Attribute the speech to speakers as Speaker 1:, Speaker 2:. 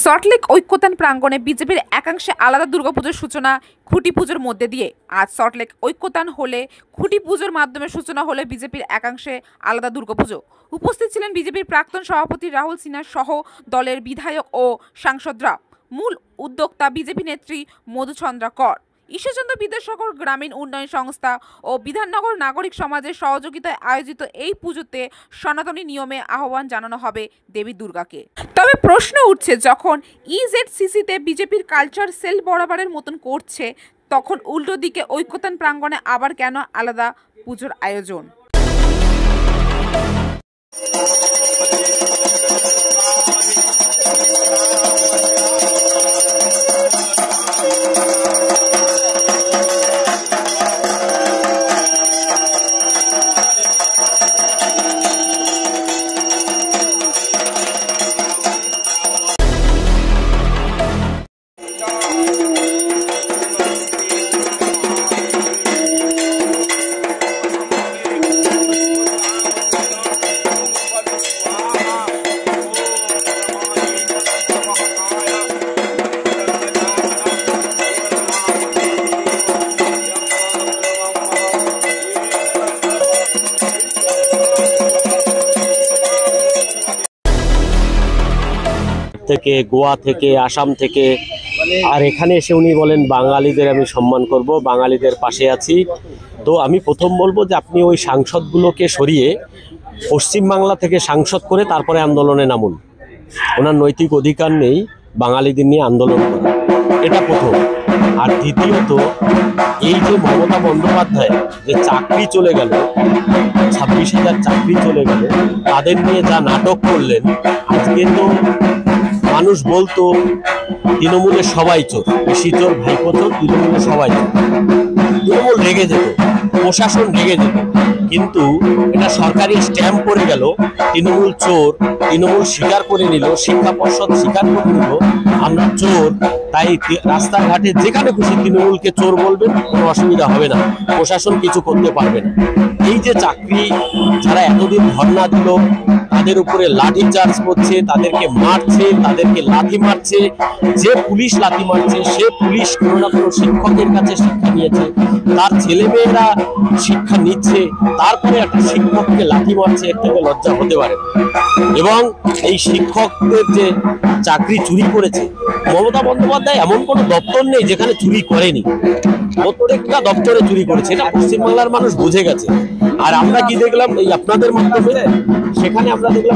Speaker 1: সল্টলেক ঐক্যতান প্রাঙ্গণে বিজেপির একাংশে আলাদা দুর্গাপুজোর সূচনা খুঁটি পুজোর মধ্যে দিয়ে। আজ সল্টলেক ঐক্যতান হলে খুঁটি পুজোর মাধ্যমে সূচনা হলে বিজেপির একাংশে আলাদা দুর্গাপুজো। উপস্থিত ছিলেন বিজেপির প্রাক্তন সভাপতি রাহুল সিনহা সহ দলের বিধায়ক ও সাংসদরা। মূল উদ্যোক্তা বিজেপি নেত্রী মধুচন্দ্রা কর। ঈশ্বরচন্দ্র বিদ্যাসাগর গ্রামীণ উন্নয়ন সংস্থা ও বিধাননগর নাগরিক সমাজের সহযোগিতায় আয়োজিত এই পুজোতে সনাতনী নিয়মে আহ্বান জানানো হবে দেবী দুর্গাকে। তবে প্রশ্ন উঠছে, যখন ইজেডসিসিতে বিজেপির কালচার সেল বরাবরের মতন করছে, তখন উল্টো দিকে ঐক্যতান প্রাঙ্গণে আবার কেন আলাদা পুজোর আয়োজন?
Speaker 2: থেকে গোয়া থেকে আসাম থেকে, আর এখানে এসে উনি বলেন বাঙালিদের আমি সম্মান করব, বাঙালিদের পাশে আছি। তো আমি প্রথম বলবো যে আপনি ওই সাংসদগুলোকে সরিয়ে পশ্চিমবাংলা থেকে সাংসদ করে তারপরে আন্দোলনে নামুন। ওনার নৈতিক অধিকার নেই বাঙালিদের নিয়ে আন্দোলন করা, এটা প্রথম। আর দ্বিতীয়ত, এই যে মমতা বন্দ্যোপাধ্যায় যে চাকরি চলে গেল, 26,000 চাকরি চলে গেল, তাদের নিয়ে যা নাটক করলেন, আজকে তো মানুষ বলতো তৃণমূলের সবাই চোর, বেশি চোর, ভাইপো চোর, তৃণমূলের সবাই চোর। তৃণমূল রেগে যেত, প্রশাসন রেগে যেত, কিন্তু এটা সরকারি স্ট্যাম্প পড়ে গেল, তৃণমূল চোর, তৃণমূল স্বীকার করে নিল, শিক্ষা পর্ষদ স্বীকার করে নিল আমরা চোর। তাই রাস্তাঘাটে যেখানে খুশি তৃণমূলকে চোর বলবেন, কোনো অসুবিধা হবে না, প্রশাসন কিছু করতে পারবে না। এই যে চাকরি যারা এতদিন ধর্ণা দিল, তাদের উপরে লাঠি চার্জ করছে, তাদেরকে মারছে, তাদেরকে লাথি মারছে। যে পুলিশ লাথি মারছে, সে পুলিশ কোনো না কোনো শিক্ষকের কাছে শিক্ষা নিয়েছে, তার ছেলেমেয়েরা শিক্ষা নিচ্ছে, তারপরে একটা শিক্ষককে লাথি মারছে, এর থেকে লজ্জা হতে পারে না। এবং এই শিক্ষকদের যে চাকরি চুরি করেছে, মমতা বন্দ্যোপাধ্যায় এমন কোনো দপ্তর নেই যেখানে চুরি করেনি, প্রত্যেকটা দপ্তরে চুরি করেছে, এটা পশ্চিমবাংলার মানুষ বুঝে গেছে। আর আমরা কি দেখলাম এই আপনাদের মাধ্যমে, সেখানে আমরা দেখলাম